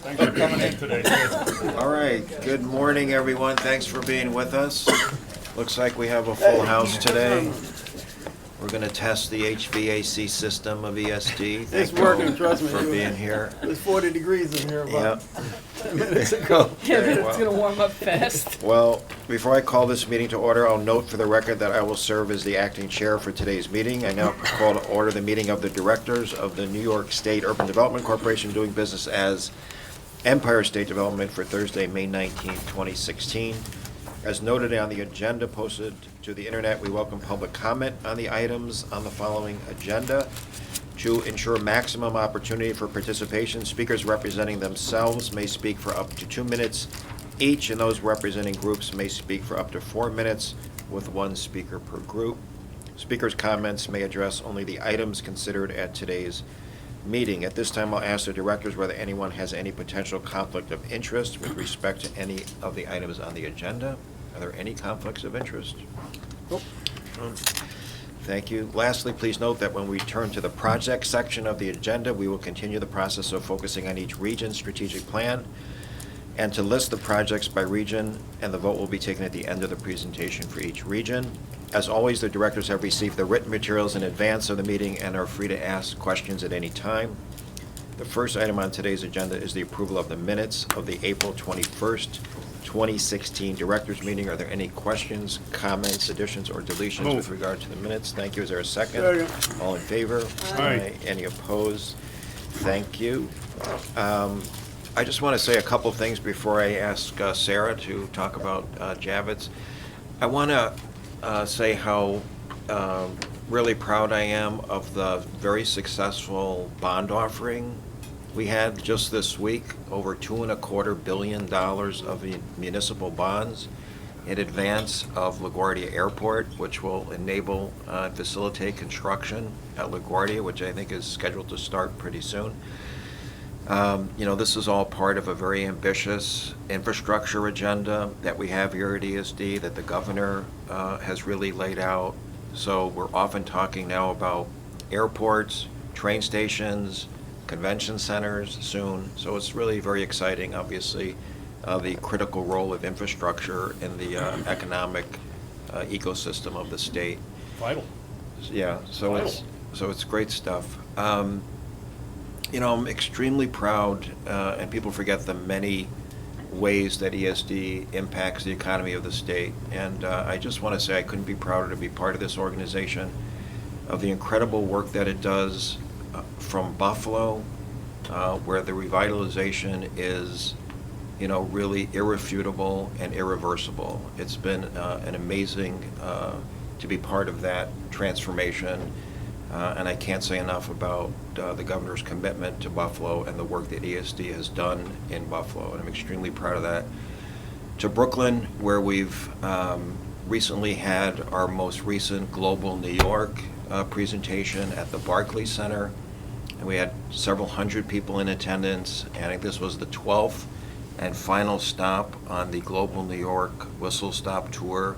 Thanks for coming in today. All right, good morning, everyone. Thanks for being with us. Looks like we have a full house today. We're going to test the HVAC system of ESD. It's Thank you working, trust me. for being here. It's 40 degrees in here about Yep. 10 minutes ago. Okay, It's gonna warm up fast. well, before I call this meeting to order, I'll note for the record that I will serve as the acting chair for today's meeting. I now call to order the meeting of the directors of the New York State Urban Development Corporation doing business as Empire State Development for Thursday, May 19th, 2016. As noted on the agenda posted to the internet, we welcome public comment on the items on the following agenda. To ensure maximum opportunity for participation, speakers representing themselves may speak for up to 2 minutes each, and those representing groups may speak for up to 4 minutes, with one speaker per group. Speakers' comments may address only the items considered at today's meeting. At this time, I'll ask the directors whether anyone has any potential conflict of interest with respect to any of the items on the agenda. Are there any conflicts of interest? Nope. Thank you. Lastly, please note that when we turn to the project section of the agenda, we will continue the process of focusing on each region's strategic plan and to list the projects by region, and the vote will be taken at the end of the presentation for each region. As always, the directors have received the written materials in advance of the meeting and are free to ask questions at any time. The first item on today's agenda is the approval of the minutes of the April 21st, 2016 directors meeting. Are there any questions, comments, additions, or deletions with regard to the minutes? Thank you. Is there a second? Second. All in favor? Aye. Any opposed? Thank you. I just want to say a couple things before I ask Sarah to talk about Javits. I want to say how really proud I am of the very successful bond offering we had just this week, over $2.25 billion of municipal bonds in advance of LaGuardia Airport, which will enable and facilitate construction at LaGuardia, which I think is scheduled to start pretty soon. This is all part of a very ambitious infrastructure agenda that we have here at ESD that the governor has really laid out. So we're often talking now about airports, train stations, convention centers soon. So it's really very exciting, obviously, the critical role of infrastructure in the economic ecosystem of the state. Vital. Yeah, so it's great stuff. I'm extremely proud, and people forget the many ways that ESD impacts the economy of the state. And I just want to say I couldn't be prouder to be part of this organization, of the incredible work that it does from Buffalo, where the revitalization is, really irrefutable and irreversible. It's been an amazing to be part of that transformation. And I can't say enough about the governor's commitment to Buffalo and the work that ESD has done in Buffalo, and I'm extremely proud of that. To Brooklyn, where we've recently had our most recent Global New York presentation at the Barclays Center, and we had several hundred people in attendance, and I think this was the 12th and final stop on the Global New York Whistle Stop Tour.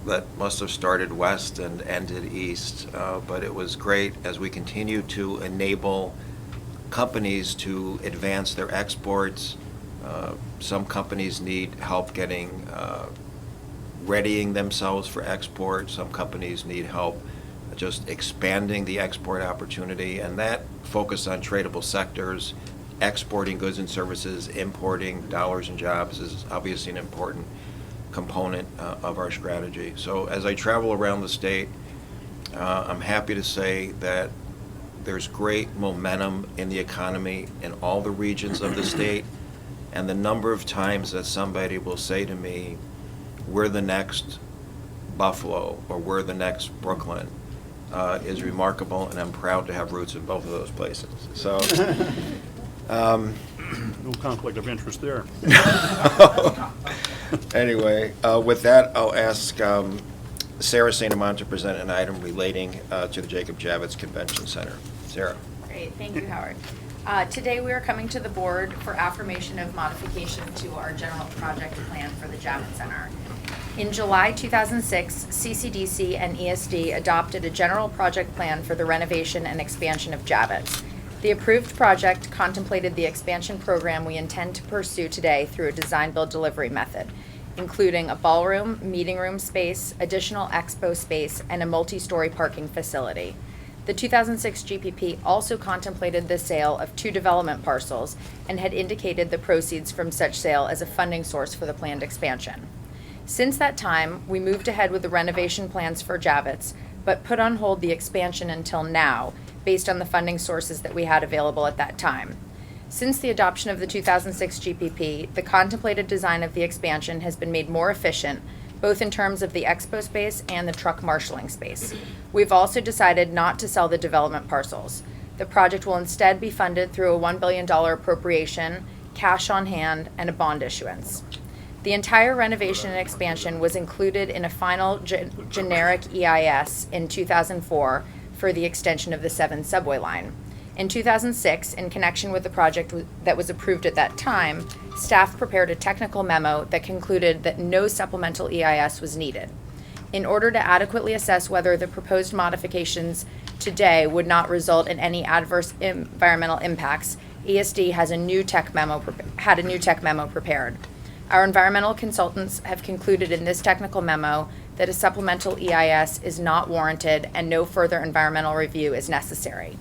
That must have started west and ended east, but it was great as we continue to enable companies to advance their exports. Some companies need help getting readying themselves for export. Some companies need help just expanding the export opportunity, and that focus on tradable sectors, exporting goods and services, importing dollars and jobs is obviously an important component of our strategy. So as I travel around the state, I'm happy to say that there's great momentum in the economy in all the regions of the state, and the number of times that somebody will say to me, we're the next Buffalo or we're the next Brooklyn, is remarkable, and I'm proud to have roots in both of those places. So No conflict of interest there. Anyway, with that, I'll ask Sarah St. Amant to present an item relating to the Jacob Javits Convention Center. Sarah. Great, thank you, Howard. Today, we are coming to the board for affirmation of modification to our general project plan for the Javits Center. In July 2006, CCDC and ESD adopted a general project plan for the renovation and expansion of Javits. The approved project contemplated the expansion program we intend to pursue today through a design-build-delivery method, including a ballroom, meeting room space, additional expo space, and a multi-story parking facility. The 2006 GPP also contemplated the sale of 2 development parcels and had indicated the proceeds from such sale as a funding source for the planned expansion. Since that time, we moved ahead with the renovation plans for Javits, but put on hold the expansion until now, based on the funding sources that we had available at that time. Since the adoption of the 2006 GPP, the contemplated design of the expansion has been made more efficient, both in terms of the expo space and the truck marshaling space. We've also decided not to sell the development parcels. The project will instead be funded through a $1 billion appropriation, cash on hand, and a bond issuance. The entire renovation and expansion was included in a final generic EIS in 2004 for the extension of the 7 subway line. In 2006, in connection with the project that was approved at that time, staff prepared a technical memo that concluded that no supplemental EIS was needed. In order to adequately assess whether the proposed modifications today would not result in any adverse environmental impacts, ESD had a new tech memo prepared. Our environmental consultants have concluded in this technical memo that a supplemental EIS is not warranted and no further environmental review is necessary.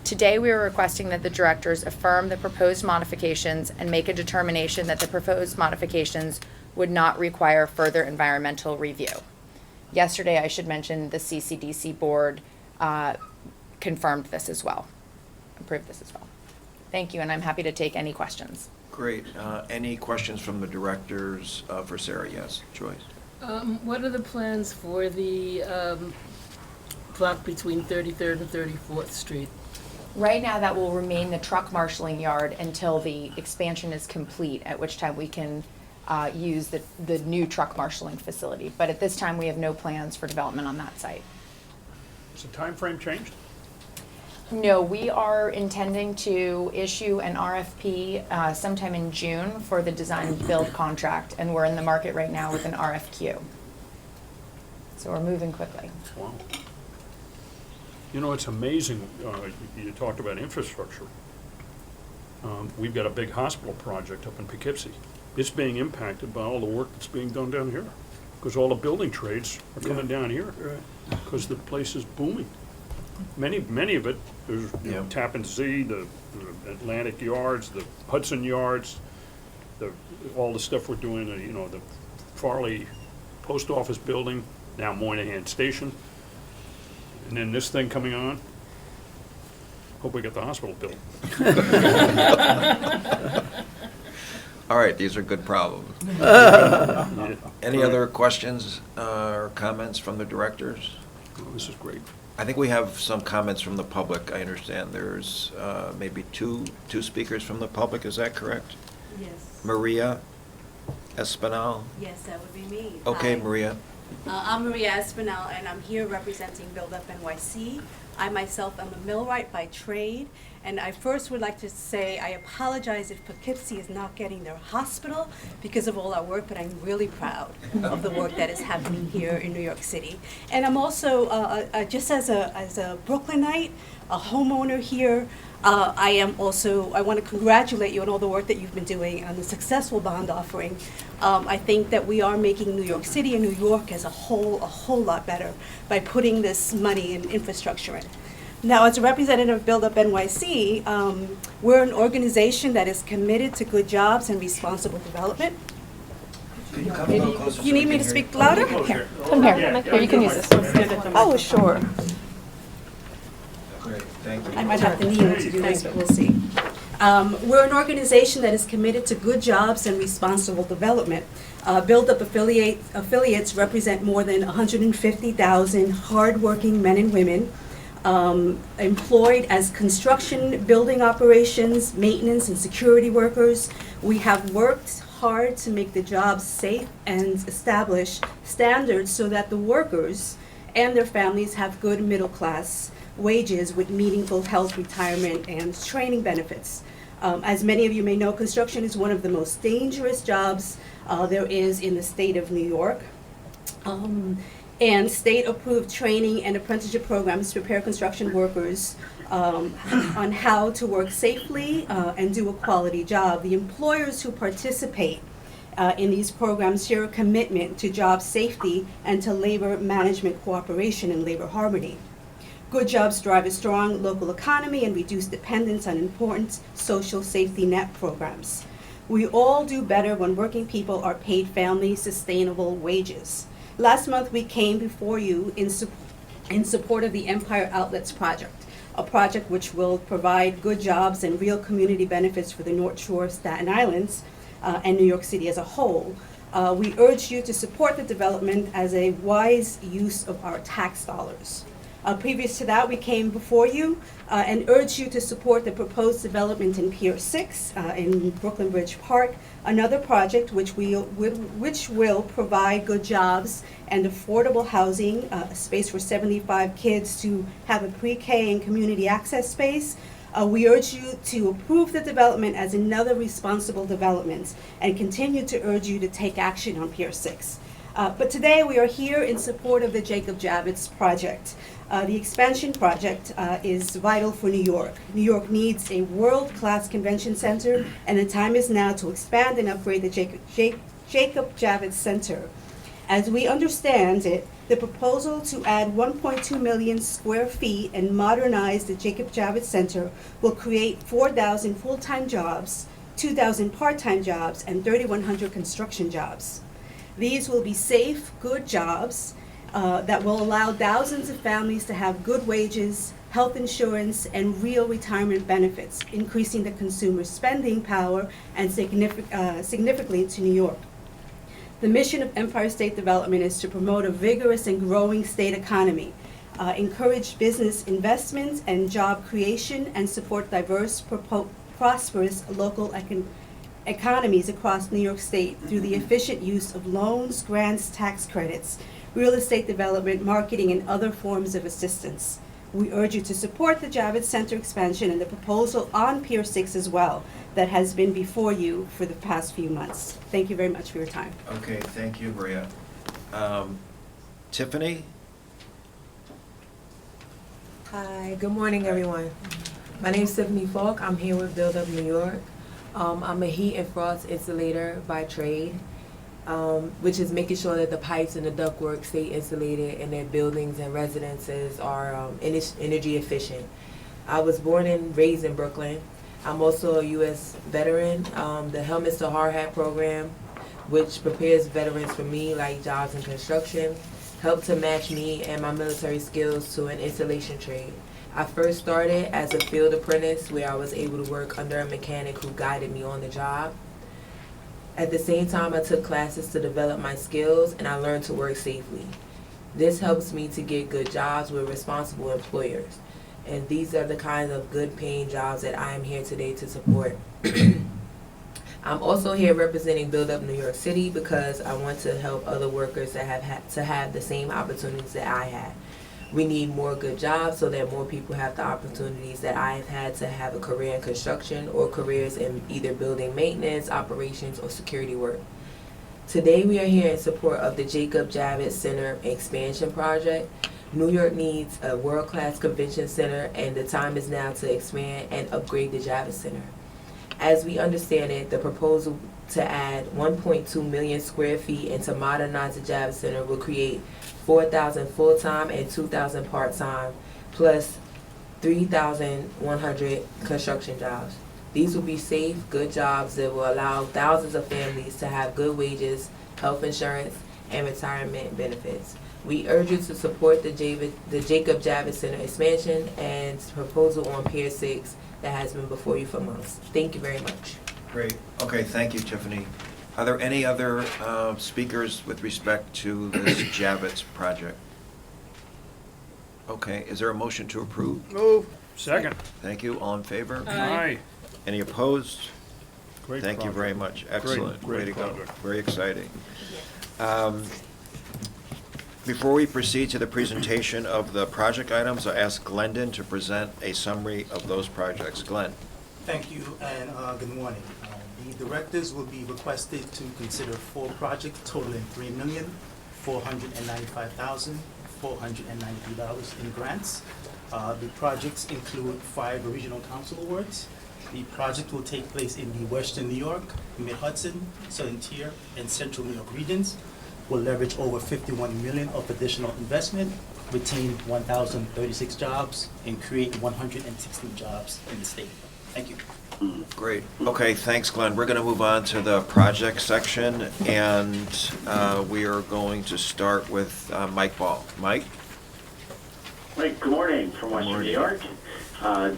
Today, we are requesting that the directors affirm the proposed modifications and make a determination that the proposed modifications would not require further environmental review. Yesterday, I should mention, the CCDC board confirmed this as well, approved this as well. Thank you, and I'm happy to take any questions. Great. Any questions from the directors for Sarah? Yes, Joyce. What are the plans for the block between 33rd and 34th Street? Right now, that will remain the truck marshaling yard until the expansion is complete, at which time we can use the new truck marshaling facility. But at this time, we have no plans for development on that site. Has the time frame changed? No, we are intending to issue an RFP sometime in June for the design build contract, and we're in the market right now with an RFQ. So we're moving quickly. Wow. You know, it's amazing, you talked about infrastructure. We've got a big hospital project up in Poughkeepsie. It's being impacted by all the work that's being done down here, because all the building trades are coming down here, because the place is booming. Many of it, there's Tappan Zee, the Atlantic Yards, the Hudson Yards, all the stuff we're doing, the Farley Post Office building, now Moynihan Station. And then this thing coming on. Hope we get the hospital built. All right, these are good problems. Yeah. Any other questions or comments from the directors? Oh, this is great. I think we have some comments from the public. I understand there's maybe two speakers from the public. Is that correct? Yes. Maria Espinal? Yes, that would be me. Okay, Hi. Maria. I'm Maria Espinal, and I'm here representing Build Up NYC. I myself am a millwright by trade, and I first would like to say I apologize if Poughkeepsie is not getting their hospital because of all our work, but I'm really proud of the work that is happening here in New York City. And I'm also, just as a Brooklynite, a homeowner here, I want to congratulate you on all the work that you've been doing on the successful bond offering. I think that we are making New York City and New York as a whole lot better by putting this money in infrastructure in. Now, as a representative of Build Up NYC, we're an organization that is committed to good jobs and responsible development. Can you come a little closer? You need me to speak louder? Here, come here. Here, you can use this. Oh, sure. Great, thank you. I might have to kneel to do this, but we'll see. We're an organization that is committed to good jobs and responsible development. Build Up affiliates represent more than 150,000 hardworking men and women employed as construction, building operations, maintenance, and security workers. We have worked hard to make the jobs safe and establish standards so that the workers and their families have good middle-class wages with meaningful health, retirement, and training benefits. As many of you may know, construction is one of the most dangerous jobs there is in the state of New York. And state-approved training and apprenticeship programs prepare construction workers on how to work safely and do a quality job. The employers who participate in these programs share a commitment to job safety and to labor management cooperation and labor harmony. Good jobs drive a strong local economy and reduce dependence on important social safety net programs. We all do better when working people are paid family sustainable wages. Last month we came before you in support of the Empire Outlets Project, a project which will provide good jobs and real community benefits for the North Shore, Staten Islands, and New York City as a whole. We urge you to support the development as a wise use of our tax dollars. Previous to that, we came before you and urged you to support the proposed development in Pier 6 in Brooklyn Bridge Park, another project which will provide good jobs and affordable housing, a space for 75 kids to have a pre-K and community access space. We urge you to approve the development as another responsible development and continue to urge you to take action on Pier 6. But today we are here in support of the Jacob Javits project. The expansion project is vital for New York. New York needs a world-class convention center, and the time is now to expand and upgrade the Jacob Javits Center. As we understand it, the proposal to add 1.2 million square feet and modernize the Jacob Javits Center will create 4,000 full-time jobs, 2,000 part-time jobs, and 3,100 construction jobs. These will be safe, good jobs that will allow thousands of families to have good wages, health insurance, and real retirement benefits, increasing the consumer spending power and significantly to New York. The mission of Empire State Development is to promote a vigorous and growing state economy, encourage business investments and job creation, and support diverse, prosperous local economies across New York State through the efficient use of loans, grants, tax credits, real estate development, marketing, and other forms of assistance. We urge you to support the Javits Center expansion and the proposal on Pier 6 as well that has been before you for the past few months. Thank you very much for your time. Okay, thank you, Maria. Tiffany? Hi, good morning, everyone. My name is Tiffany Falk. I'm here with Build Up New York. I'm a heat and frost insulator by trade, which is making sure that the pipes and the ductwork stay insulated and that buildings and residences are energy efficient. I was born and raised in Brooklyn. I'm also a U.S. veteran. The Helmets to Hard Hat program, which prepares veterans for me, like jobs in construction, helped to match me and my military skills to an installation trade. I first started as a field apprentice where I was able to work under a mechanic who guided me on the job. At the same time, I took classes to develop my skills and I learned to work safely. This helps me to get good jobs with responsible employers. And these are the kinds of good paying jobs that I am here today to support. I'm also here representing Build Up New York City because I want to help other workers that have had to have the same opportunities that I had. We need more good jobs so that more people have the opportunities that I have had to have a career in construction or careers in either building maintenance, operations, or security work. Today we are here in support of the Jacob Javits Center expansion project. New York needs a world-class convention center, and the time is now to expand and upgrade the Javits Center. As we understand it, the proposal to add 1.2 million square feet and to modernize the Javits Center will create 4,000 full-time and 2,000 part-time, plus 3,100 construction jobs. These will be safe, good jobs that will allow thousands of families to have good wages, health insurance, and retirement benefits. We urge you to support the Jacob Javits Center expansion and proposal on Pier 6 that has been before you for months. Thank you very much. Great. Okay, thank you, Tiffany. Are there any other speakers with respect to this Javits project? Okay, is there a motion to approve? Move. Second. Thank you. All in favor? Aye. Any opposed? Great Thank you project. very much. Excellent. Great Way to go. project. Very exciting. Before we proceed to the presentation of the project items, I ask Glendon to present a summary of those projects. Glenn. Thank you and good morning. The directors will be requested to consider 4 projects totaling $3,495,493 in grants. The projects include 5 regional council awards. The project will take place in the Western New York, Mid-Hudson, Southern Tier, and Central New York regions. Will leverage over 51 million of additional investment, retain 1,036 jobs, and create 116 jobs in the state. Thank you. Great. Okay, thanks, Glenn. We're going to move on to the project section, and we are going to start with Mike Ball. Mike? Mike, good morning from Western morning. New York.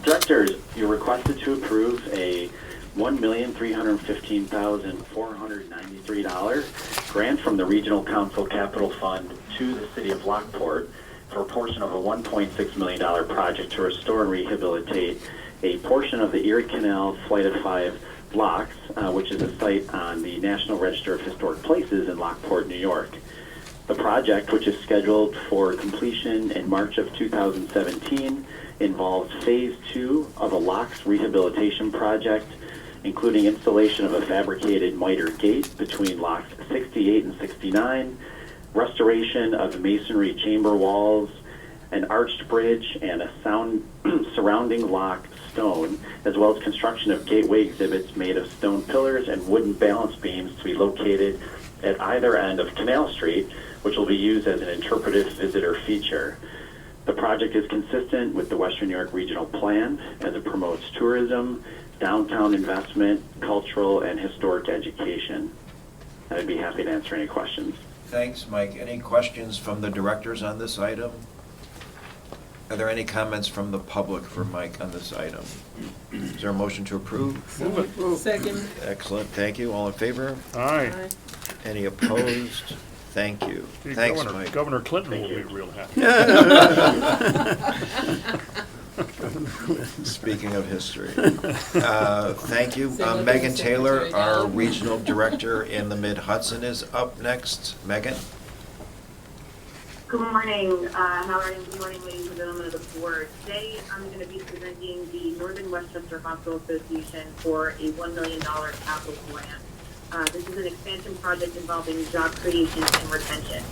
Directors, you're requested to approve a $1,315,493 grant from the Regional Council Capital Fund to the City of Lockport for a portion of a $1.6 million project to restore and rehabilitate a portion of the Erie Canal Flight of 5 locks, which is a site on the National Register of Historic Places in Lockport, New York. The project, which is scheduled for completion in March of 2017, involves Phase 2 of a locks rehabilitation project, including installation of a fabricated miter gate between locks 68 and 69, restoration of masonry chamber walls, an arched bridge, and a surrounding lock stone, as well as construction of gateway exhibits made of stone pillars and wooden balance beams to be located at either end of Canal Street, which will be used as an interpretive visitor feature. The project is consistent with the Western New York Regional Plan as it promotes tourism, downtown investment, cultural, and historic education. I'd be happy to answer any questions. Thanks, Mike. Any questions from the directors on this item? Are there any comments from the public for Mike on this item? Is there a motion to approve? Move it. Second. Excellent, thank you. All in favor? Aye. Aye. Any opposed? Thank you. Gee, Thanks, Governor- Mike. Governor Clinton Thank will be you. real happy. Speaking of history. Thank you. Megan Taylor, our regional director in the Mid-Hudson, is up next. Megan? Good morning. How are you? Good morning, ladies and gentlemen of the board. Today, I'm going to be presenting the Northern Westchester Hospital Association for a $1 million capital grant. This is an expansion project involving job creation and retention.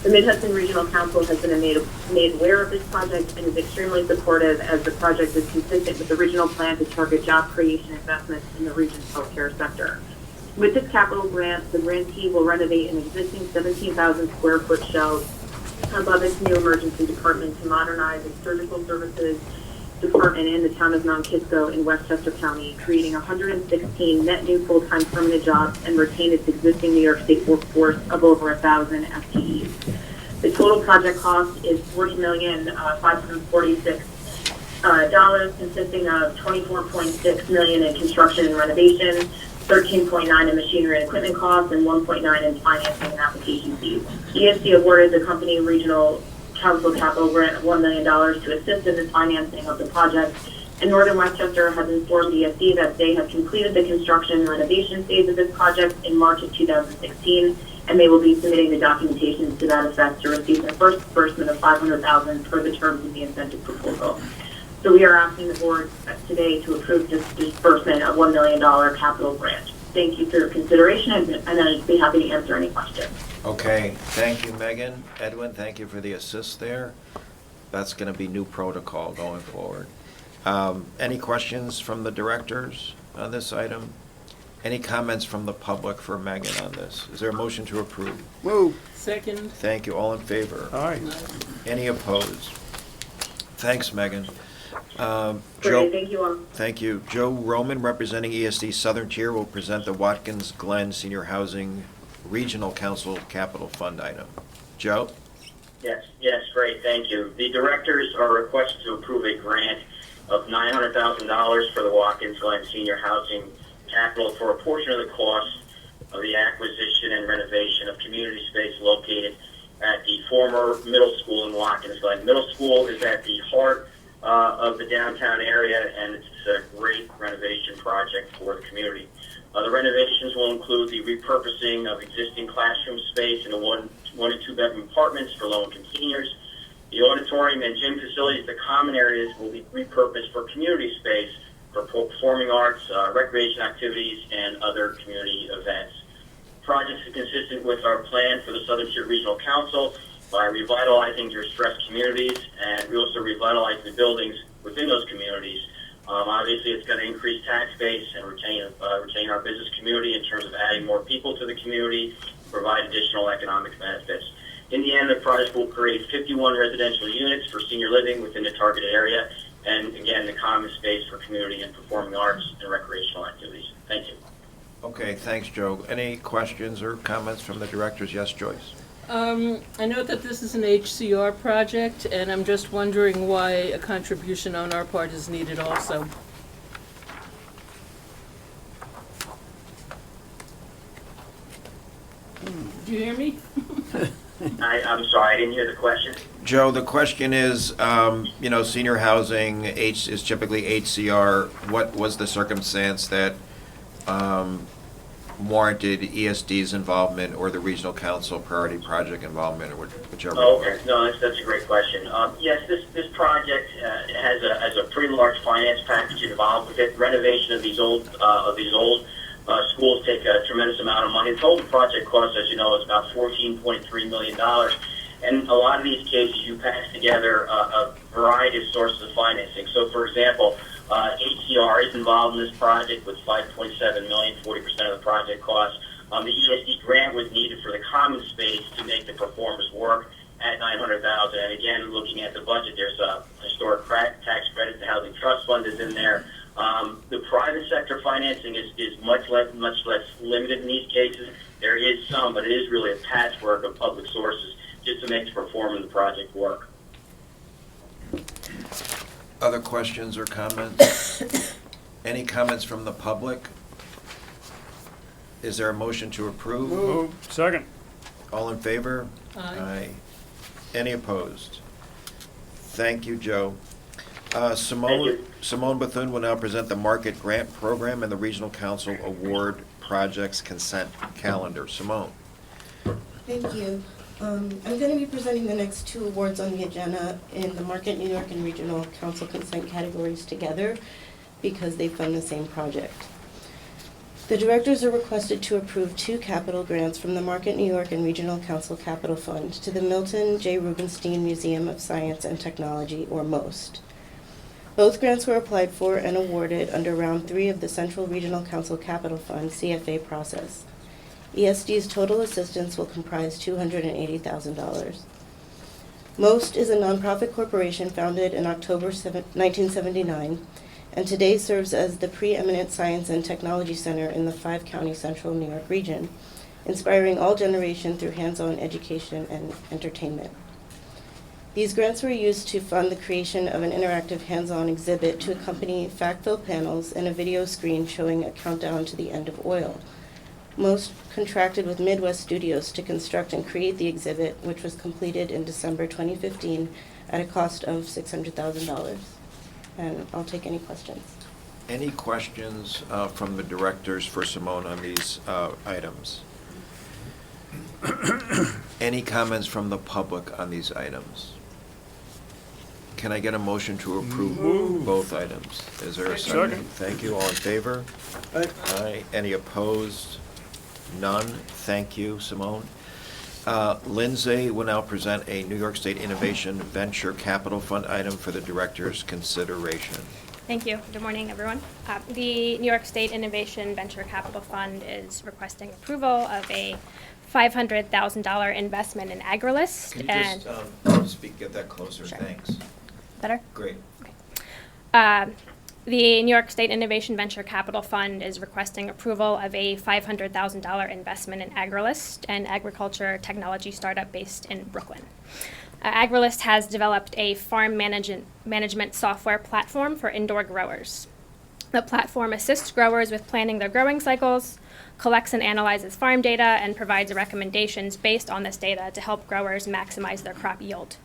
The Mid-Hudson Regional Council has been made aware of this project and is extremely supportive as the project is consistent with the regional plan to target job creation investments in the region's healthcare sector. With this capital grant, the grantee will renovate an existing 17,000 square foot shell above its new emergency department to modernize its surgical services department in the town of Mount Kisco in Westchester County, creating 116 net new full-time permanent jobs and retain its existing New York State workforce of over 1,000 FTEs. The total project cost is $40,546, consisting of $24.6 million in construction and renovation, 13.9 in machinery and equipment costs, and 1.9 in financing and application fees. ESD awarded the company regional council capital grant of $1 million to assist in the financing of the project, and Northern Westchester has informed ESD that they have completed the construction and renovation phase of this project in March of 2016, and they will be submitting the documentation to that effect to receive their first disbursement of $500,000 per the terms of the incentive proposal. So we are asking the board today to approve this disbursement of $1 million capital grant. Thank you for your consideration, and I'd be happy to answer any questions. Okay, thank you, Megan. Edwin, thank you for the assist there. That's going to be new protocol going forward. Any questions from the directors on this item? Any comments from the public for Megan on this? Is there a motion to approve? Move. Second. Thank you. All in favor? Aye. Any opposed? Thanks, Megan. Great, Joe, thank you all. thank you. Joe Roman, representing ESD Southern Tier, will present the Watkins Glen Senior Housing Regional Council Capital Fund item. Joe? Yes, great, thank you. The directors are requested to approve a grant of $900,000 for the Watkins Glen Senior Housing Capital for a portion of the cost of the acquisition and renovation of community space located at the former middle school in Watkins Glen. Middle school is at the heart of the downtown area, and it's a great renovation project for the community. The renovations will include the repurposing of existing classroom space in the one and two bedroom apartments for low-income seniors. The auditorium and gym facilities, the common areas, will be repurposed for community space for performing arts, recreation activities, and other community events. Projects are consistent with our plan for the Southern Tier Regional Council by revitalizing distressed communities, and we also revitalize the buildings within those communities. Obviously, it's going to increase tax base and retain our business community in terms of adding more people to the community, provide additional economic benefits. In the end, the project will create 51 residential units for senior living within the targeted area, and again, the common space for community and performing arts and recreational activities. Thank you. Okay, thanks, Joe. Any questions or comments from the directors? Yes, Joyce? I know that this is an HCR project, and I'm just wondering why a contribution on our part is needed also. Did you hear me? I'm sorry, I didn't hear the question. Joe, the question is, senior housing is typically HCR. What was the circumstance that warranted ESD's involvement or the regional council priority project involvement, or whichever? Oh, okay. No, that's a great question. Yes, this project has a pretty large finance package involved with it. Renovation of these old schools take a tremendous amount of money. The total project cost, as you know, is about $14.3 million. And a lot of these cases, you pass together a variety of sources of financing. So, for example, HCR is involved in this project with $5.7 million, 40% of the project cost. The ESD grant was needed for the common space to make the performers work at $900,000. And again, looking at the budget, there's a historic tax credit. The Housing Trust Fund is in there. The private sector financing is much less limited in these cases. There is some, but it is really a patchwork of public sources just to make the performance of the project work. Other questions or comments? Any comments from the public? Is there a motion to approve? Move. Second. All in favor? Aye. Any opposed? Thank you, Joe. Thank you. Simone Bethune will now present the Market Grant Program and the Regional Council Award Projects Consent Calendar. Simone. Thank you. I'm going to be presenting the next two awards on the agenda in the Market New York and Regional Council consent categories together because they fund the same project. The directors are requested to approve two capital grants from the Market New York and Regional Council Capital Fund to the Milton J. Rubenstein Museum of Science and Technology, or MOST. Both grants were applied for and awarded under Round 3 of the Central Regional Council Capital Fund CFA process. ESD's total assistance will comprise $280,000. MOST is a nonprofit corporation founded in October 1979 and today serves as the preeminent science and technology center in the 5-county central New York region, inspiring all generations through hands-on education and entertainment. These grants were used to fund the creation of an interactive hands-on exhibit to accompany fact-filled panels and a video screen showing a countdown to the end of oil. MOST contracted with Midwest Studios to construct and create the exhibit, which was completed in December 2015 at a cost of $600,000. And I'll take any questions. Any questions from the directors for Simone on these items? Any comments from the public on these items? Can I get a motion to approve both items? Is there a second? Second. Thank you. All in favor? Aye. Any opposed? None. Thank you, Simone. Lindsay will now present a New York State Innovation Venture Capital Fund item for the director's consideration. Thank you. Good morning, everyone. The New York State Innovation Venture Capital Fund is requesting approval of a $500,000 investment in AgriList. Can you and just get that closer? Sure. Thanks. Better? Great. Okay. The New York State Innovation Venture Capital Fund is requesting approval of a $500,000 investment in AgriList, an agriculture technology startup based in Brooklyn. AgriList has developed a farm management software platform for indoor growers. The platform assists growers with planning their growing cycles, collects and analyzes farm data, and provides recommendations based on this data to help growers maximize their crop yield.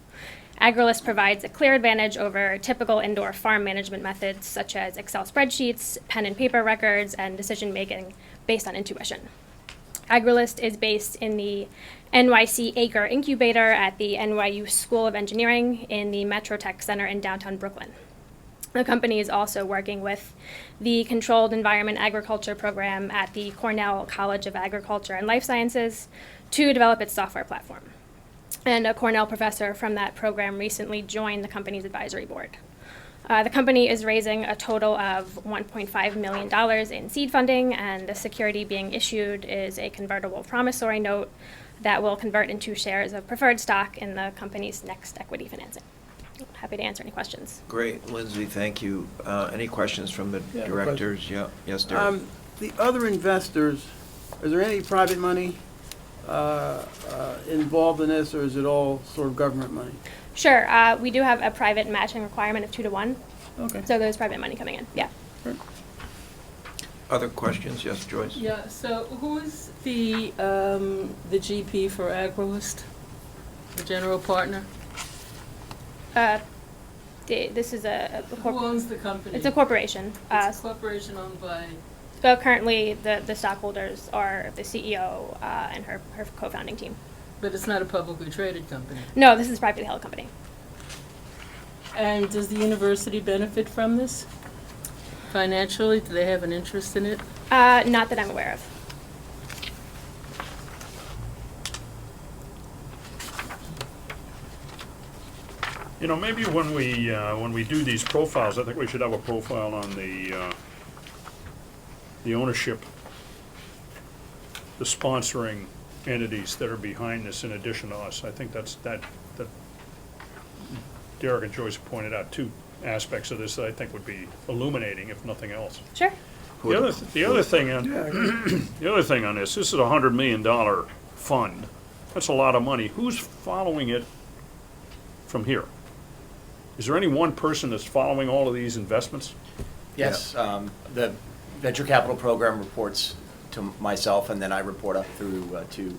AgriList provides a clear advantage over typical indoor farm management methods such as Excel spreadsheets, pen and paper records, and decision-making based on intuition. AgriList is based in the NYC Acre Incubator at the NYU School of Engineering in the MetroTech Center in downtown Brooklyn. The company is also working with the Controlled Environment Agriculture program at the Cornell College of Agriculture and Life Sciences to develop its software platform. and a Cornell professor from that program recently joined the company's advisory board. The company is raising a total of $1.5 million in seed funding, and the security being issued is a convertible promissory note that will convert into shares of preferred stock in the company's next equity financing. Happy to answer any questions. Great, Lindsay, thank you. Any questions from the directors? Yeah, yes, Derek. The other investors, is there any private money involved in this, or is it all sort of government money? Sure, we do have a private matching requirement of 2 to 1. Okay. So there's private money coming in, yeah. Other questions? Yes, Joyce? Yeah, so who's the GP for AgriList? The general partner? This is Who owns the company? It's a corporation. It's a corporation owned by... Currently, the stockholders are the CEO and her co-founding team. But it's not a publicly traded company? No, this is a privately held company. And does the university benefit from this? Financially, do they have an interest in it? Not that I'm aware of. You know, maybe when we do these profiles, I think we should have a profile on the ownership, the sponsoring entities that are behind this in addition to us. I think that Derek and Joyce pointed out 2 aspects of this that I think would be illuminating, if nothing else. Sure. The other thing on this is a $100 million fund. That's a lot of money. Who's following it from here? Is there any one person that's following all of these investments? Yes, the venture capital program reports to myself, and then I report up through to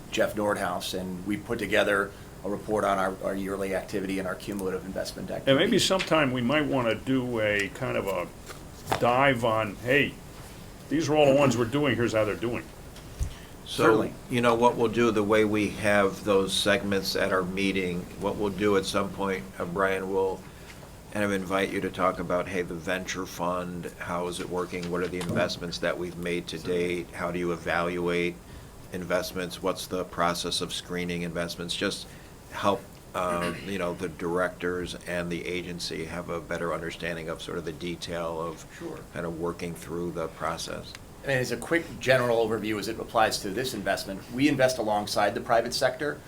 Jeff Nordhaus, and we put together a report on our yearly activity and our cumulative investment activity. And maybe sometime we might want to do a kind of a dive on, hey, these are all the ones we're doing, here's how they're doing. So, Certainly. you know, what we'll do, the way we have those segments at our meeting, what we'll do at some point, Brian, will kind of invite you to talk about, hey, the venture fund, how is it working? What are the investments that we've made to date? How do you evaluate investments? What's the process of screening investments? Just help, you know, the directors and the agency have a better understanding of sort of the detail of kind of working through the process. I mean, as a quick general overview as it applies to this investment, we invest alongside the private sector.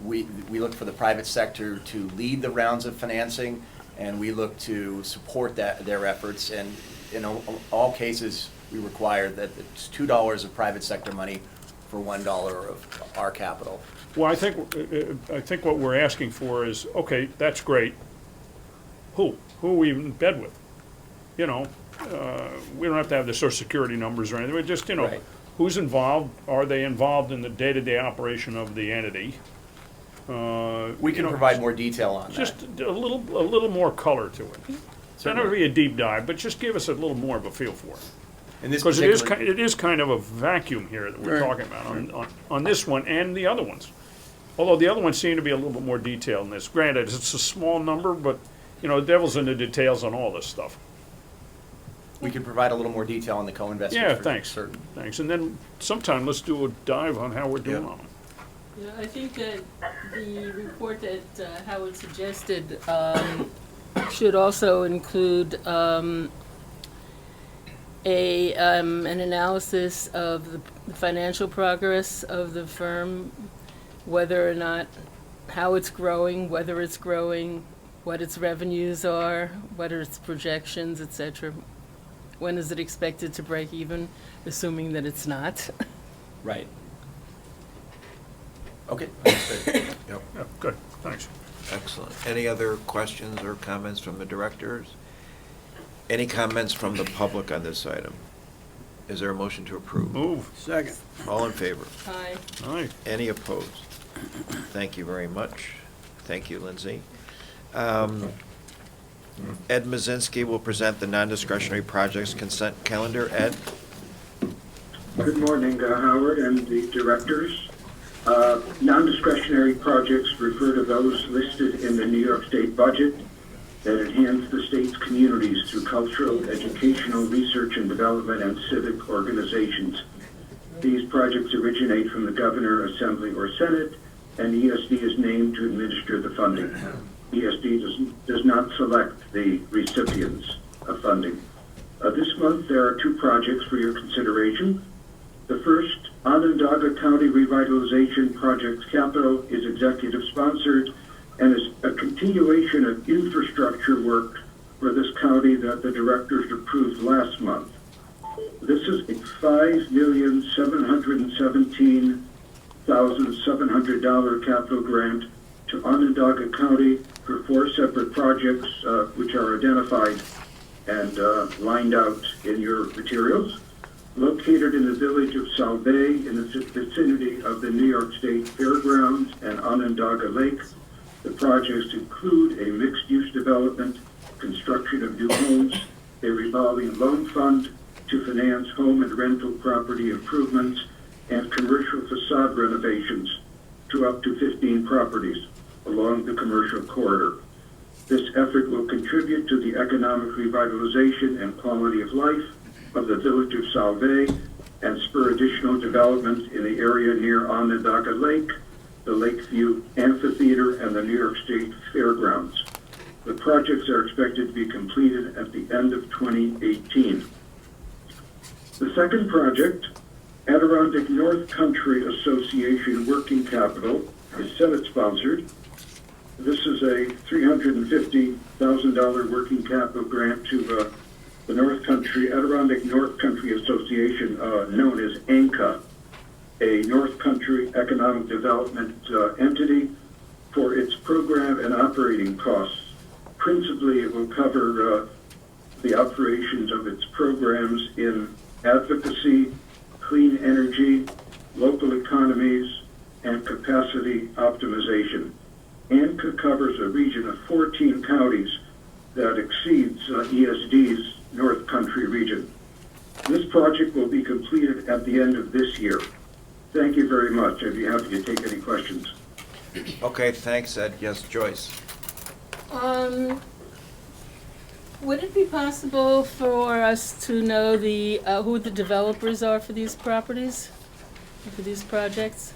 We look for the private sector to lead the rounds of financing, and we look to support their efforts. And in all cases, we require that it's $2 of private sector money for $1 of our capital. Well, I think what we're asking for is, okay, that's great. Who are we in bed with? You know, we don't have to have the social security numbers or anything. We just, you know, Right. Who's involved? Are they involved in the day-to-day operation of the entity? We can provide more detail on that. Just a little more color to it. Not to be a deep dive, but just give us a little more of a feel for it. Because it is kind of a vacuum here that we're talking about on this one and the other ones. Although the other ones seem to be a little bit more detailed in this. Granted, it's a small number, but, you know, the devil's in the details on all this stuff. We could provide a little more detail on the co-investments. Yeah, for thanks. certain. Thanks. And then sometime let's do a dive on how we're doing on them. Yeah, I think that the report that Howard suggested should also include an analysis of the financial progress of the firm, whether or not, how it's growing, whether it's growing, what its revenues are, what are its projections, etc. When is it expected to break even, assuming that it's not? Right. Okay, understood. Yep. Yeah, good, thanks. Excellent. Any other questions or comments from the directors? Any comments from the public on this item? Is there a motion to approve? Move. Second. All in favor? Aye. Aye. Any opposed? Thank you very much. Thank you, Lindsay. Ed Mazinski will present the non-discretionary projects consent calendar. Ed? Good morning, Howard and the directors. Non-discretionary projects refer to those listed in the New York State budget that enhance the state's communities through cultural, educational, research and development, and civic organizations. These projects originate from the governor, assembly, or senate and ESD is named to administer the funding. ESD does not select the recipients of funding. This month, there are 2 projects for your consideration. The first, Onondaga County Revitalization Project Capital, is executive sponsored and is a continuation of infrastructure work for this county that the directors approved last month. This is a $5,717,700 capital grant to Onondaga County for 4 separate projects, which are identified and lined out in your materials. Located in the village of Salve in the vicinity of the New York State Fairgrounds and Onondaga Lake. The projects include a mixed-use development, construction of new homes, a revolving loan fund to finance home and rental property improvements, and commercial facade renovations to up to 15 properties along the commercial corridor. This effort will contribute to the economic revitalization and quality of life of the village of Salve and spur additional development in the area near Onondaga Lake, the Lakeview Amphitheater, and the New York State Fairgrounds. The projects are expected to be completed at the end of 2018. The second project, Adirondack North Country Association Working Capital, is Senate-sponsored. This is a $350,000 working capital grant to the Adirondack North Country Association, known as ANCA, a North Country Economic Development entity, for its program and operating costs. Principally, it will cover the operations of its programs in advocacy, clean energy, local economies, and capacity optimization. ANCA covers a region of 14 counties that exceeds ESD's North Country region. This project will be completed at the end of this year. Thank you very much. I'd be happy to take any questions. Okay, thanks, Ed. Yes, Joyce. Would it be possible for us to know the who the developers are for these properties, for these projects?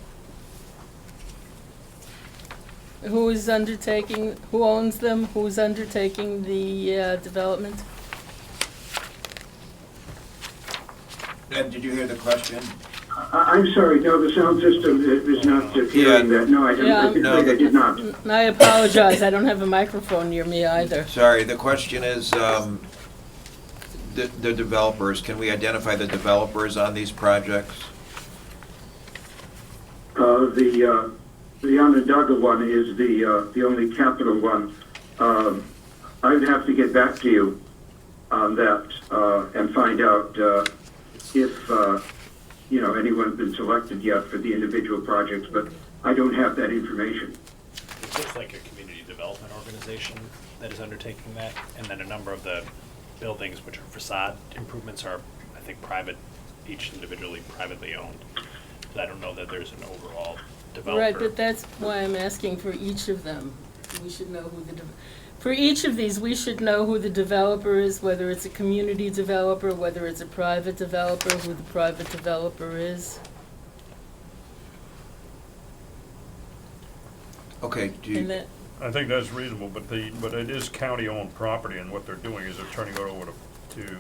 Who is undertaking, who owns them, who's undertaking the development? Ed, did you hear the question? I'm sorry, no, the sound system is not hearing that. No, I did not. I apologize, I don't have a microphone near me either. Sorry, the question is, the developers, can we identify the developers on these projects? The Onondaga one is the only capital one. I would have to get back to you on that and find out if anyone's been selected yet for the individual projects, but I don't have that information. It looks like a community development organization that is undertaking that, and then a number of the buildings, which are facade improvements, are, I think, private, each individually privately owned. So I don't know that there's an overall developer. Right, but that's why I'm asking for each of them. We should know who for each of these, we should know who the developer is, whether it's a community developer, whether it's a private developer, who the private developer is. Okay, do you... I think that's reasonable, but it is county-owned property, and what they're doing is they're turning it over to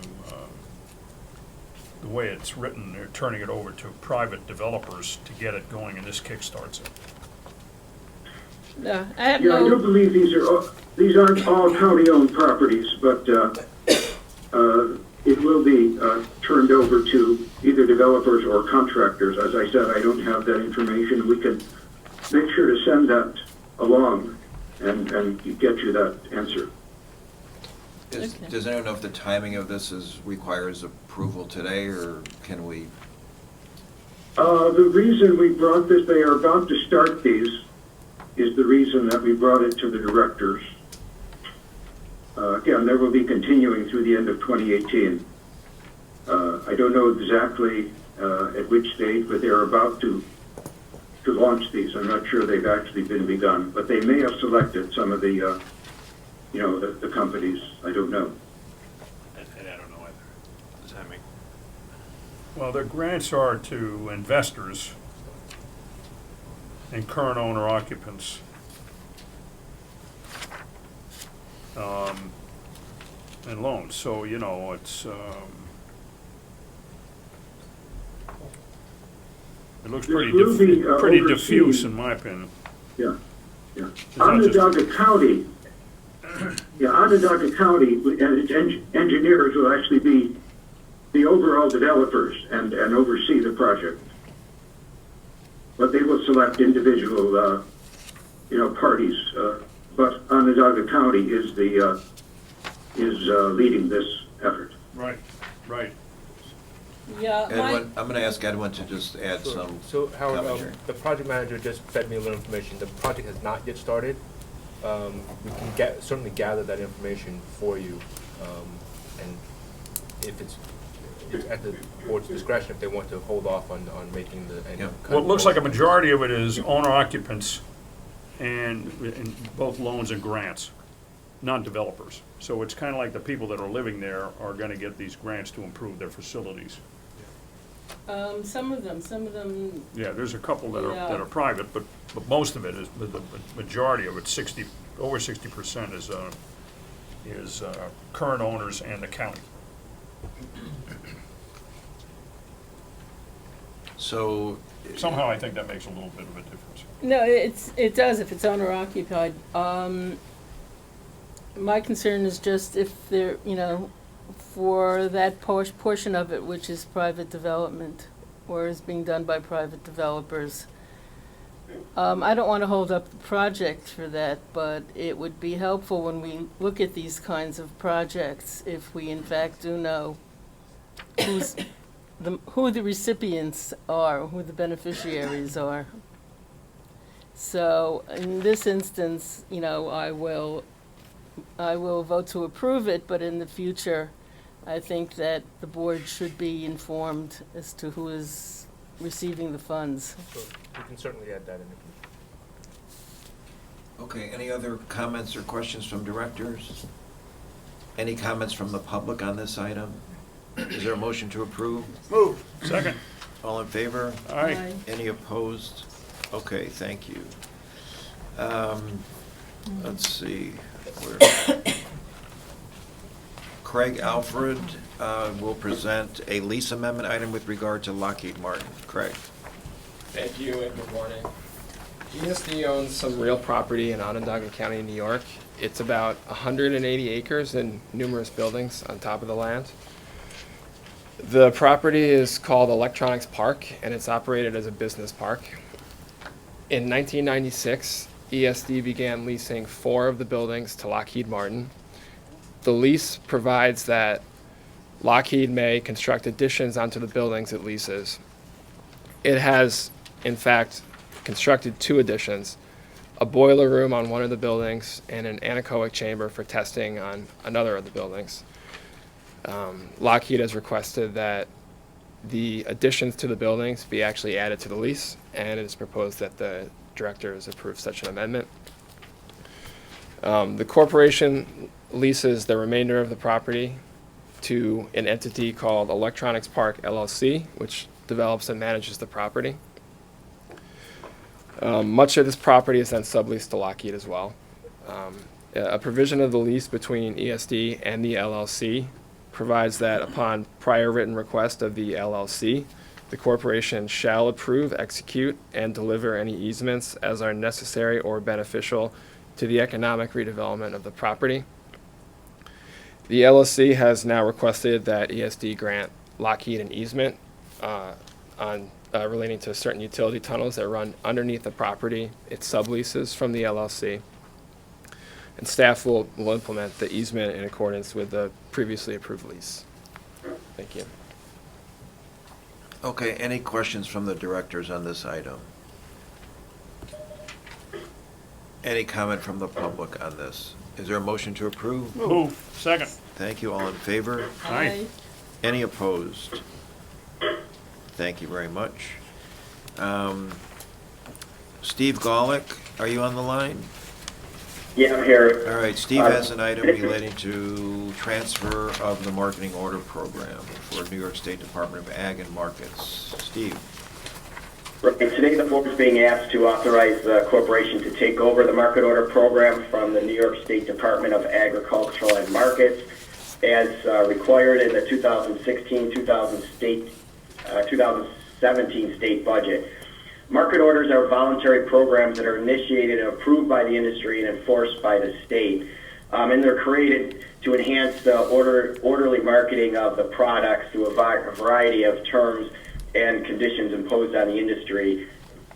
the way it's written, they're turning it over to private developers to get it going, and this kickstarts it. I do believe these aren't all county-owned properties, but it will be turned over to either developers or contractors. As I said, I don't have that information. We can make sure to send that along and get you that answer. Does anyone know if the timing of this requires approval today, or can we? The reason we brought this, they are about to start these, is the reason that we brought it to the directors. Again, there will be continuing through the end of 2018. I don't know exactly at which stage, but they're about to launch these. I'm not sure they've actually been begun, but they may have selected some of the, the companies. I don't know. I don't know either, the timing. Well, the grants are to investors and current owner occupants. And loans, so, you know, it's, it looks pretty, This will be, pretty overseen. diffuse in my opinion. Yeah, yeah. Is that Onondaga County, yeah, Onondaga County and its engineers will actually be the overall developers and oversee the project. But they will select individual, parties. But Onondaga County is leading this effort. Right, right. Yeah, Edwin, I'm going to ask Edwin to just add Sure. some So Howard, commentary. the project manager just fed me a little information. The project has not yet started. We can certainly gather that information for you, and if it's at the board's discretion, if they want to hold off on making any. Well, it looks like a majority of it is owner occupants and both loans and grants, non-developers. So it's kind of like the people that are living there are going to get these grants to improve their facilities. some of them, Yeah, there's a couple that Yeah. are private, but most of it is, the majority of it, over 60% is current owners and the county. So, Somehow I think that makes a little bit of a difference. no, it does if it's owner occupied. My concern is just if there, for that portion of it which is private development or is being done by private developers. I don't want to hold up the project for that, but it would be helpful when we look at these kinds of projects if we in fact do know who the recipients are, who the beneficiaries are. So in this instance, I will vote to approve it, but in the future, I think that the board should be informed as to who is receiving the funds. So we can certainly add that in. okay, any other comments or questions from directors? Any comments from the public on this item? Is there a motion to approve? Move. Second. All in favor? Aye. Any opposed? Okay, thank you. Let's see. Craig Alfred will present a lease amendment item with regard to Lockheed Martin. Craig. Thank you and good morning. ESD owns some real property in Onondaga County, New York. It's about 180 acres and numerous buildings on top of the land. The property is called Electronics Park and it's operated as a business park. In 1996, ESD began leasing 4 of the buildings to Lockheed Martin. The lease provides that Lockheed may construct additions onto the buildings it leases. It has, in fact, constructed 2 additions, a boiler room on one of the buildings and an anechoic chamber for testing on another of the buildings. Lockheed has requested that the additions to the buildings be actually added to the lease, and it is proposed that the directors approve such an amendment. The corporation leases the remainder of the property to an entity called Electronics Park LLC, which develops and manages the property. Much of this property is then subleased to Lockheed as well. A provision of the lease between ESD and the LLC provides that upon prior written request of the LLC, the corporation shall approve, execute, and deliver any easements as are necessary or beneficial to the economic redevelopment of the property. The LLC has now requested that ESD grant Lockheed an easement relating to certain utility tunnels that run underneath the property. It subleases from the LLC. And staff will implement the easement in accordance with the previously approved lease. Thank you. Okay, any questions from the directors on this item? Any comment from the public on this? Is there a motion to approve? Move. Second. Thank you. All in favor? Aye. Any opposed? Thank you very much. Steve Golick, are you on the line? Yeah, I'm here. All right, Steve has an item relating to transfer of the marketing order program for New York State Department of Ag and Markets. Steve. Right. Today, the board is being asked to authorize the corporation to take over the market order program from the New York State Department of Agricultural and Markets as required in the 2017 state budget. Market orders are voluntary programs that are initiated and approved by the industry and enforced by the state. And they're created to enhance the orderly marketing of the products through a variety of terms and conditions imposed on the industry.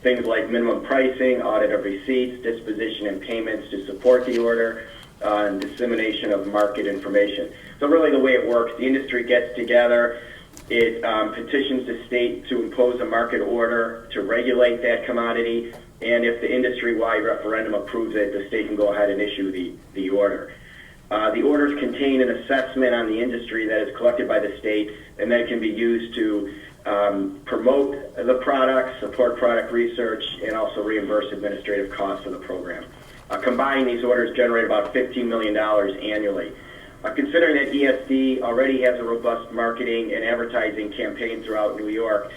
Things like minimum pricing, audit of receipts, disposition and payments to support the order, and dissemination of market information. So really the way it works, the industry gets together, it petitions the state to impose a market order to regulate that commodity, and if the industry-wide referendum approves it, the state can go ahead and issue the order. The orders contain an assessment on the industry that is collected by the state, and that can be used to promote the product, support product research, and also reimburse administrative costs of the program. Combined, these orders generate about $15 million annually. Considering that ESD already has a robust marketing and advertising campaign throughout New York,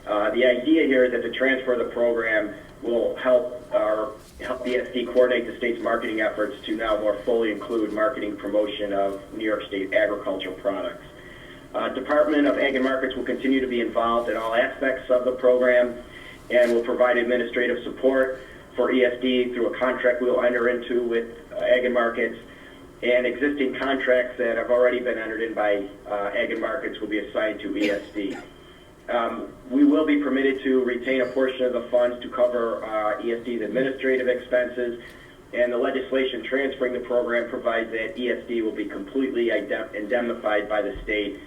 the idea here is that the transfer of the program will help ESD coordinate the state's marketing efforts to now more fully include marketing promotion of New York State agricultural products. Department of Ag and Markets will continue to be involved in all aspects of the program and will provide administrative support for ESD through a contract we'll enter into with Ag and Markets, and existing contracts that have already been entered in by Ag and Markets will be assigned to ESD. We will be permitted to retain a portion of the funds to cover ESD's administrative expenses, and the legislation transferring the program provides that ESD will be completely indemnified by the state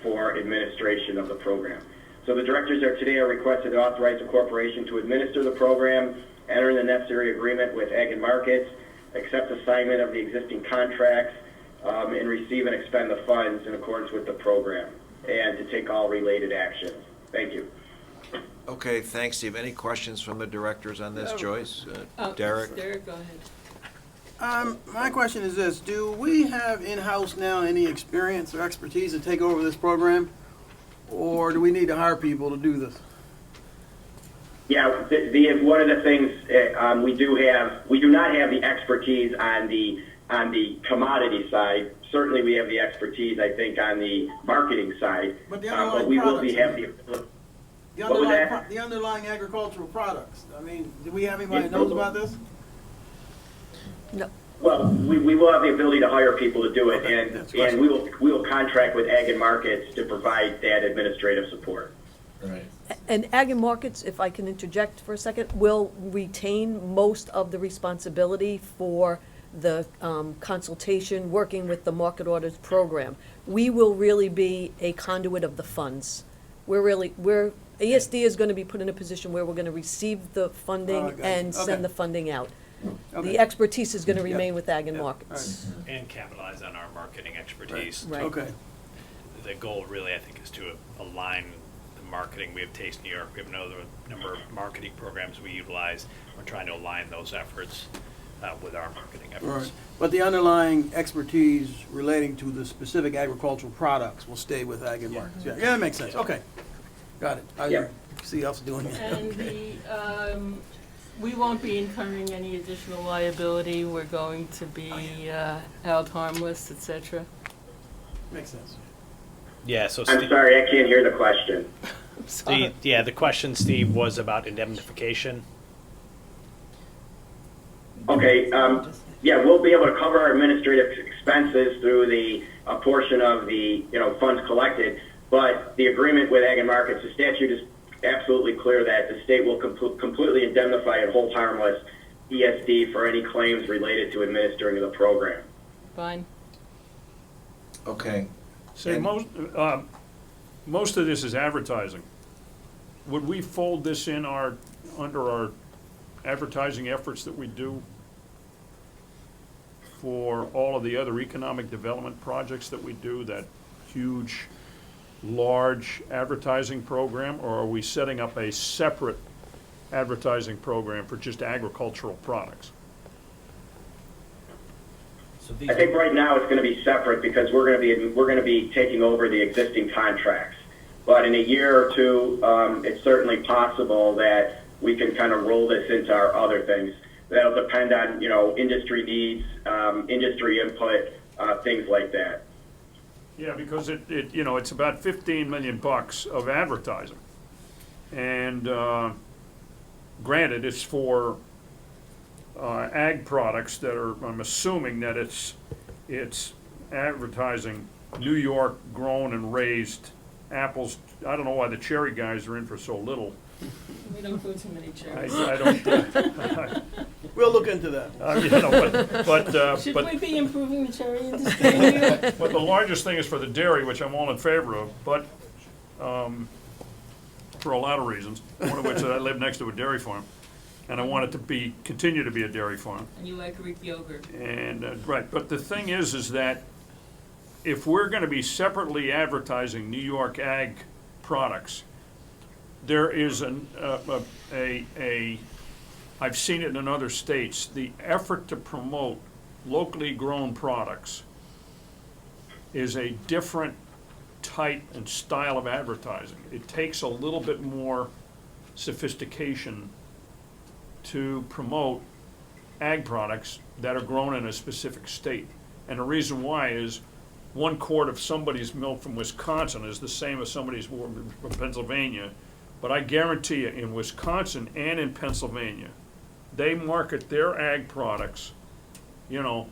for administration of the program. So the directors today are requested to authorize the corporation to administer the program, enter in the necessary agreement with Ag and Markets, accept assignment of the existing contracts, and receive and expend the funds in accordance with the program, and to take all related actions. Thank you. Okay, thanks, Steve. Any questions from the directors on this, Joyce? Derek? Derek, go ahead. My question is this: do we have in-house now any experience or expertise to take over this program, or do we need to hire people to do this? Yeah, one of the things we do not have the expertise on the commodity side. Certainly, we have the expertise, I think, on the marketing side. But the underlying we products, will have the underlying agricultural products. I mean, do we have anybody that knows about this? No. Well, we will have the ability to hire people to do it, and we will contract with Ag and Markets to provide that administrative support. Right. And Ag and Markets, if I can interject for a second, will retain most of the responsibility for the consultation, working with the market orders program. We will really be a conduit of the funds. ESD is going to be put in a position where we're going to receive the funding and send the funding out. Okay. The expertise is going to remain with Ag and Markets. Right. And capitalize on our marketing expertise. Right. Okay. The goal really, I think, is to align the marketing. We have Taste New York. We have another number of marketing programs we utilize. We're trying to align those efforts with our marketing efforts. Right. But the underlying expertise relating to the specific agricultural products will stay with Ag and Markets. Yeah, that makes sense. Okay. Got it. I see us doing it. And we won't be incurring any additional liability. We're going to be held harmless, etc. Makes sense. Yeah, so I'm sorry, I can't hear the question. The question, Steve, was about indemnification. Okay, we'll be able to cover our administrative expenses through a portion of the funds collected, but the agreement with Ag and Markets, the statute is absolutely clear that the state will completely indemnify and hold harmless ESD for any claims related to administering the program. Fine. Okay. Say, most of this is advertising. Would we fold this in under our advertising efforts that we do for all of the other economic development projects that we do, that huge, large advertising program, or are we setting up a separate advertising program for just agricultural products? I think right now it's going to be separate because we're going to be taking over the existing contracts. but in a year or two, it's certainly possible that we can kind of roll this into our other things. That'll depend on, you know, industry needs, industry input, things like that. Yeah, because you know, it's about 15 million bucks of advertising. And granted, it's for ag products that are, I'm assuming that it's advertising New York grown and raised apples. I don't know why the cherry guys are in for so little. We don't grow too many cherries. I don't. We'll look into that. You know, but Should but we be improving the cherry industry in New York? but the largest thing is for the dairy, which I'm all in favor of, but for a lot of reasons. One of which is I live next to a dairy farm, and I want it to continue to be a dairy farm. And you like Greek yogurt. And right, but the thing is that if we're going to be separately advertising New York ag products, there is I've seen it in other states, the effort to promote locally grown products is a different type and style of advertising. It takes a little bit more sophistication to promote ag products that are grown in a specific state. And the reason why is 1 quart of somebody's milk from Wisconsin is the same as somebody's from Pennsylvania. But I guarantee you, in Wisconsin and in Pennsylvania, they market their ag products, you know,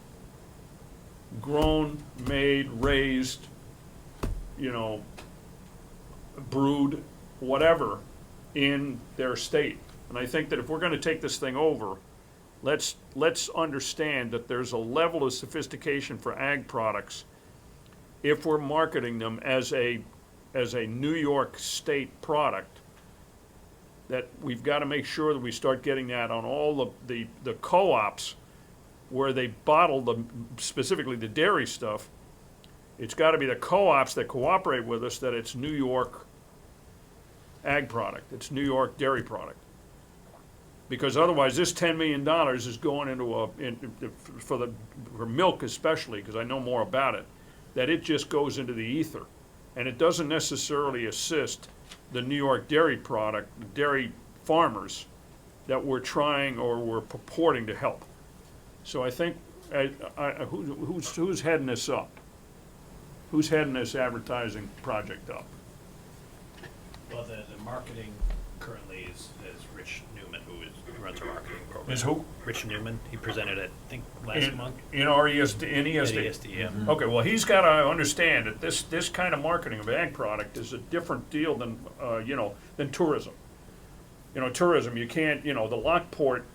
grown, made, raised, you know, brewed, whatever, in their state. And I think that if we're going to take this thing over, let's understand that there's a level of sophistication for ag products if we're marketing them as a New York State product, that we've got to make sure that we start getting that on all the co-ops where they bottle specifically the dairy stuff. It's got to be the co-ops that cooperate with us that it's New York ag product, it's New York dairy product. Because otherwise, this $10 million is going into for milk especially, because I know more about it, that it just goes into the ether. And it doesn't necessarily assist the New York dairy product, dairy farmers that we're trying or we're purporting to help. So I think, who's heading this up? Who's heading this advertising project up? Well, the marketing currently is Rich Newman, who runs our marketing program. Is who? Rich Newman. He presented it, I think, last month. In our ESD? In ESD? At ESD, yeah. Mm-hmm. Okay, well, he's got to understand that this kind of marketing of ag product is a different deal than, than tourism. Tourism, you can't, the Lockport,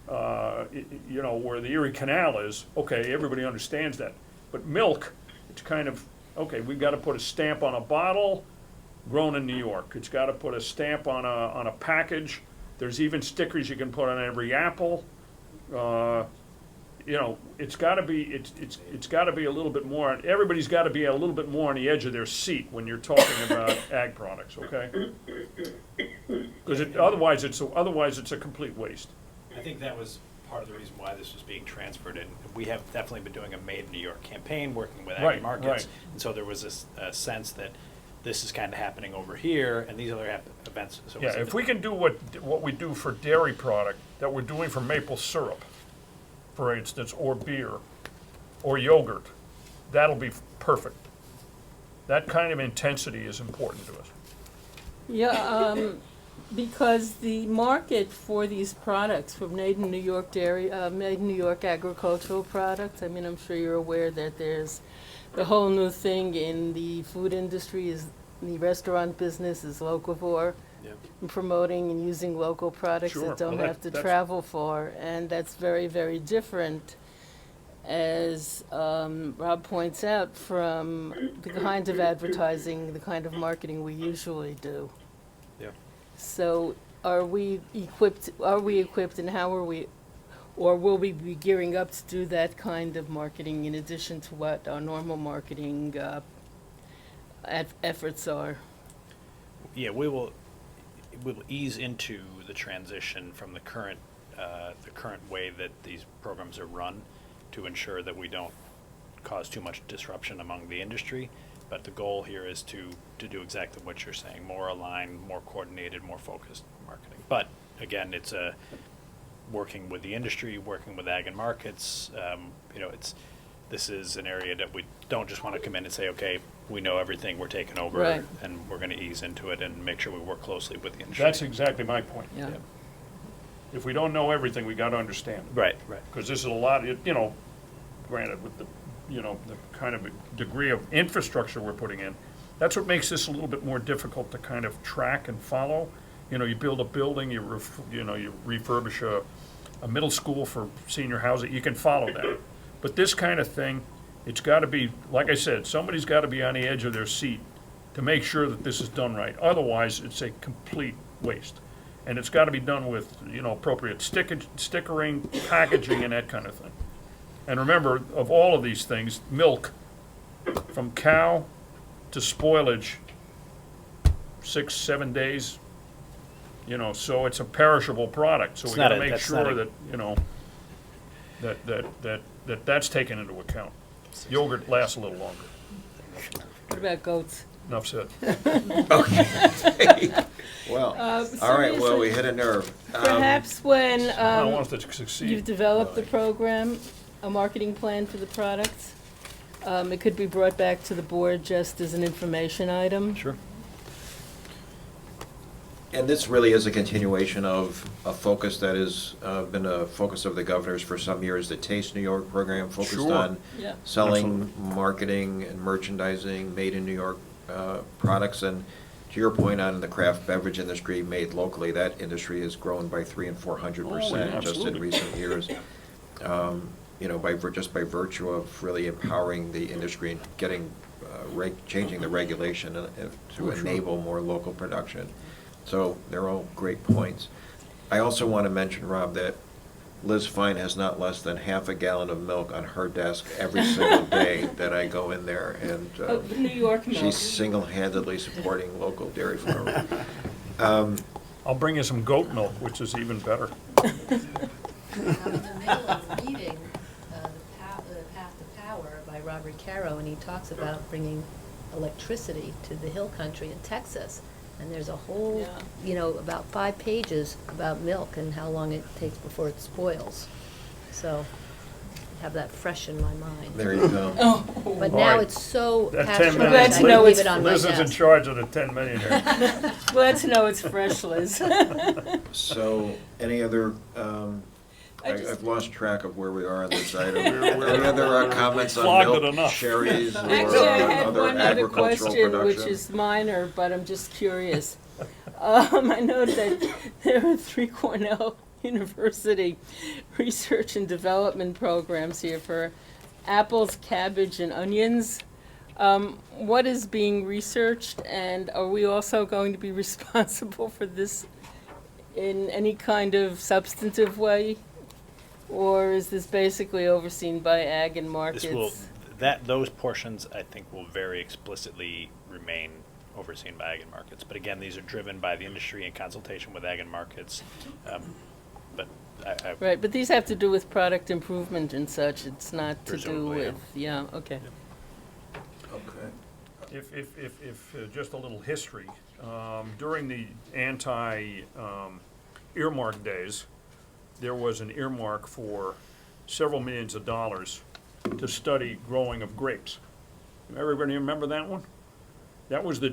where the Erie Canal is, okay, everybody understands that. But milk, it's kind of, okay, we've got to put a stamp on a bottle, grown in New York. It's got to put a stamp on a package. There's even stickers you can put on every apple. It's got to be it's got to be a little bit more. Everybody's got to be a little bit more on the edge of their seat when you're talking about ag products, okay? Because otherwise it's a complete waste. I think that was part of the reason why this was being transferred, and we have definitely been doing a Made in New York campaign, working with ag markets, right. And so there was a sense that this is kind of happening over here, and these other events. So yeah, if we can do what we do for dairy product that we're doing for maple syrup, for instance, or beer, or yogurt, that'll be perfect. That kind of intensity is important to us. Yeah, because the market for these products, for Made in New York dairy, Made in New York agricultural products, I mean, I'm sure you're aware that there's the whole new thing in the food industry is the restaurant business is locavore, and promoting and using local products that don't have to travel for, and that's very, very different, as Rob points out, from the kind of advertising, the kind of marketing we usually do. Yeah. So are we equipped, and how are we, or will we be gearing up to do that kind of marketing in addition to what our normal marketing efforts are? Yeah, we will ease into the transition from the current way that these programs are run to ensure that we don't cause too much disruption among the industry. But the goal here is to do exactly what you're saying, more aligned, more coordinated, more focused marketing. But again, it's working with the industry, working with ag and markets. This is an area that we don't just want to come in and say, okay, we know everything, we're taking over, Right. and we're going to ease into it and make sure we work closely with the industry. That's exactly my point. Yeah. If we don't know everything, we got to understand it. Right. Because this is a lot, granted, with the, the kind of degree of infrastructure we're putting in, that's what makes this a little bit more difficult to kind of track and follow. You build a building, you refurbish a middle school for senior housing, you can follow that. But this kind of thing, it's got to be, like I said, somebody's got to be on the edge of their seat to make sure that this is done right. Otherwise, it's a complete waste. And it's got to be done with, appropriate stickering, packaging, and that kind of thing. And remember, of all of these things, milk, from cow to spoilage, 6-7 days, so it's a perishable product. So we got to make sure that, that's taken into account. Yogurt lasts a little longer. What about goats? Enough said. Okay. Well, So all right, well, we seriously, hit a nerve. Perhaps when I want us to succeed. you've developed the program, a marketing plan for the products, it could be brought back to the board just as an information item. Sure. And this really is a continuation of a focus that has been a focus of the governors for some years, the Taste New York program, focused Sure. on Yeah. selling, marketing, and merchandising made in New York products. And to your point on the craft beverage industry made locally, that industry has grown by 300% and 400% just in absolutely. recent years. Just by virtue of really empowering the industry and getting, changing the regulation to enable more local production. So they're all great points. I also want to mention, Rob, that Liz Fine has not less than half a gallon of milk on her desk every single day that I go in there, and New York milk. she's single-handedly supporting local dairy farmers. I'll bring you some goat milk, which is even better. I'm in the middle of reading The Path to Power by Robert Caro, and he talks about bringing electricity to the hill country in Texas. And there's a whole, about 5 pages about milk and how long it takes before it spoils. So I have that fresh in my mind. There you go. But All now right. it's so That 10 passionate, minutes. I can leave it on my Liz is in desk. charge of the 10 million here. Glad to know it's fresh, Liz. So, any other, I've lost track of where we are on this item. Any other comments on Flogged it milk, enough. sherries, or Actually, I had other one other agricultural question, production? which is minor, but I'm just curious. I know that there are 3 Cornell University research and development programs here for apples, cabbage, and onions. What is being researched, and are we also going to be responsible for this in any kind of substantive way? Or is this basically overseen by ag and markets? Those portions, I think, will very explicitly remain overseen by ag and markets. But again, these are driven by the industry in consultation with ag and markets. Right, but these have to do with product improvement and such. It's not to do Presumably, with, okay. Okay. If just a little history, during the earmark days, there was an earmark for several millions of dollars to study growing of grapes. Everybody remember that one? That was the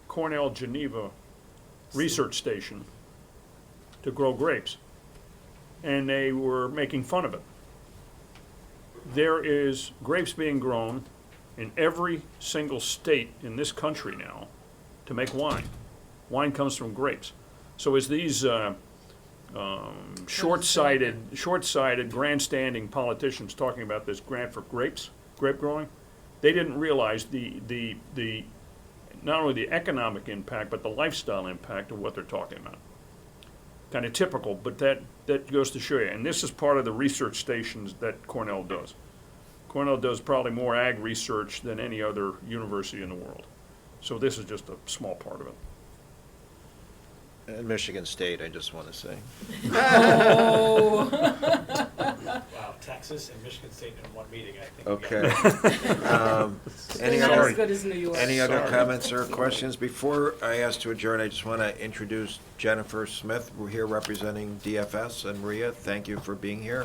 Cornell Geneva research station to grow grapes. And they were making fun of it. There is grapes being grown in every single state in this country now to make wine. Wine comes from grapes. So as these short-sighted, grandstanding politicians talking about this grant for grape growing, they didn't realize the not only the economic impact, but the lifestyle impact of what they're talking about. Kind of typical, but that goes to show you. And this is part of the research stations that Cornell does. Cornell does probably more ag research than any other university in the world. So this is just a small part of it. And Michigan State, I just want to say. Wow, Texas and Michigan State in one meeting, I think. Okay. Any Not other, as good as New York. any other Sorry. comments or questions? Before I ask to adjourn, I just want to introduce Jennifer Smith. We're here representing DFS, and Maria, thank you for being here.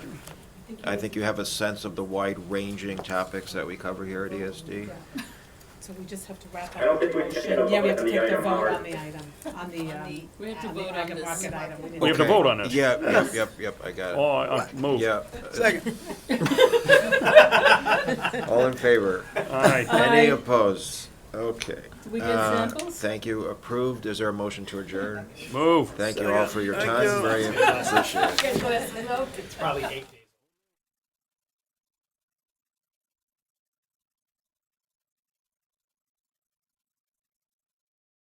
I think you have a sense of the wide-ranging topics that we cover here at ESD. So we just have to wrap I don't up the think we can motion. get a Yeah, we have vote to on the take the item, vote Howard. on the item, on the, We have to the vote on ag and this. market item. didn't We have to Okay. vote on this. Yep, I got it. Oh, I move. Yeah. Second. All in favor? Aye. Any opposed? Okay. Did we get samples? Thank you. Approved. Is there a motion to adjourn? Move. Thank you all for your Thank time. you. Very appreciated. It's probably 8 days.